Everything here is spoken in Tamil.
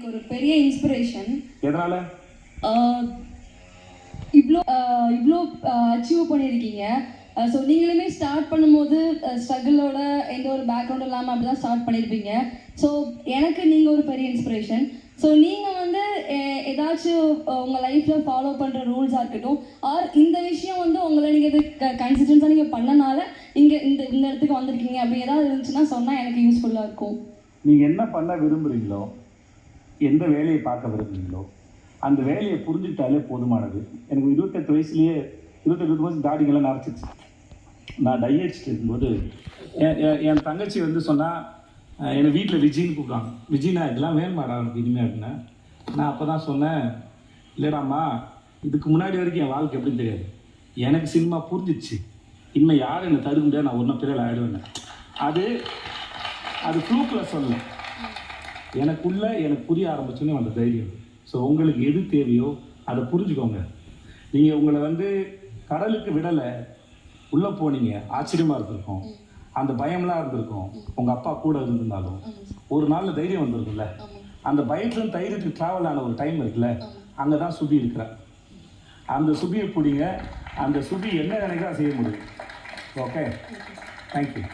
ஒரு பெரிய இன்ஸ்பிரேஷன். எதனால? இவ்வளோ இவ்வளோ அச்சீவ் பண்ணியிருக்கீங்க. ஸோ நீங்களுமே ஸ்டார்ட் பண்ணும்போது ஸ்ட்ரகிளோட எந்த ஒரு பேக்ரவுண்டும் இல்லாமல் அப்படி தான் ஸ்டார்ட் பண்ணியிருப்பீங்க. ஸோ எனக்கு நீங்கள் ஒரு பெரிய இன்ஸ்பிரேஷன். ஸோ நீங்கள் வந்து ஏதாச்சும் உங்கள் லைஃப்பில் ஃபாலோ பண்ணுற ரூல்ஸாக இருக்கட்டும், ஆர் இந்த விஷயம் வந்து உங்களை நீங்கள் இது கன்சிஸ்டன்ஸாக நீங்கள் பண்ணனால இங்கே இந்த இந்த இடத்துக்கு வந்திருக்கீங்க அப்படி ஏதாவது இருந்துச்சுன்னா சொன்னால் எனக்கு யூஸ்ஃபுல்லாக இருக்கும். நீங்கள் என்ன பண்ண விரும்புகிறீங்களோ, எந்த வேலையை பார்க்க விரும்புகிறீங்களோ அந்த வேலையை புரிஞ்சுக்கிட்டாலே போதுமானது. எனக்கு 28 வயசுலேயே 28 வயசு தாடிங்கெல்லாம் நரைச்சிச்சு. நான் டை அடிச்சுட்டு இருக்கும்போது என் தங்கச்சி வந்து சொன்னால், என்னை வீட்டில் விஜின்னு கூப்பிடுவாங்க. விஜினா இதெல்லாம் வேணுமாடா எனக்கு இனிமேல் அப்படின்னா, நான் அப்போ தான் சொன்னேன், இல்லைடாம்மா இதுக்கு முன்னாடி வரைக்கும் என் வாழ்க்கை எப்படின்னு தெரியாது, எனக்கு சினிமா புரிஞ்சிச்சு, இனிமேல் யாரும் என்னை தடுக்க முடியாது, நான் ஒன்றும் பிறகு ஆகிடுவேன். அது ஃப்ளூக்கில் சொல்லலை, எனக்குள்ளே எனக்கு புரிய ஆரம்பிச்சோன்னே அந்த தைரியம். ஸோ உங்களுக்கு எது தேவையோ அதை புரிஞ்சுக்கோங்க. நீங்கள் உங்களை வந்து கடலுக்கு விடலை, உள்ளே போனீங்க, ஆச்சரியமாக இருந்திருக்கும், அந்த பயம்லாம் இருந்திருக்கும், உங்கள் அப்பா கூட இருந்திருந்தாலும் ஒரு நாளில் தைரியம் வந்திருக்குல்ல, அந்த பயத்துலேருந்து தைரியத்துக்கு ட்ராவல் ஆன ஒரு டைம் இருக்குல்ல, அங்கே தான் சுபி இருக்கிறார். அந்த சுபியை பிடிங்க, அந்த சுபி என்ன நினைக்கிறா செய்ய முடியும். Okay, thank you.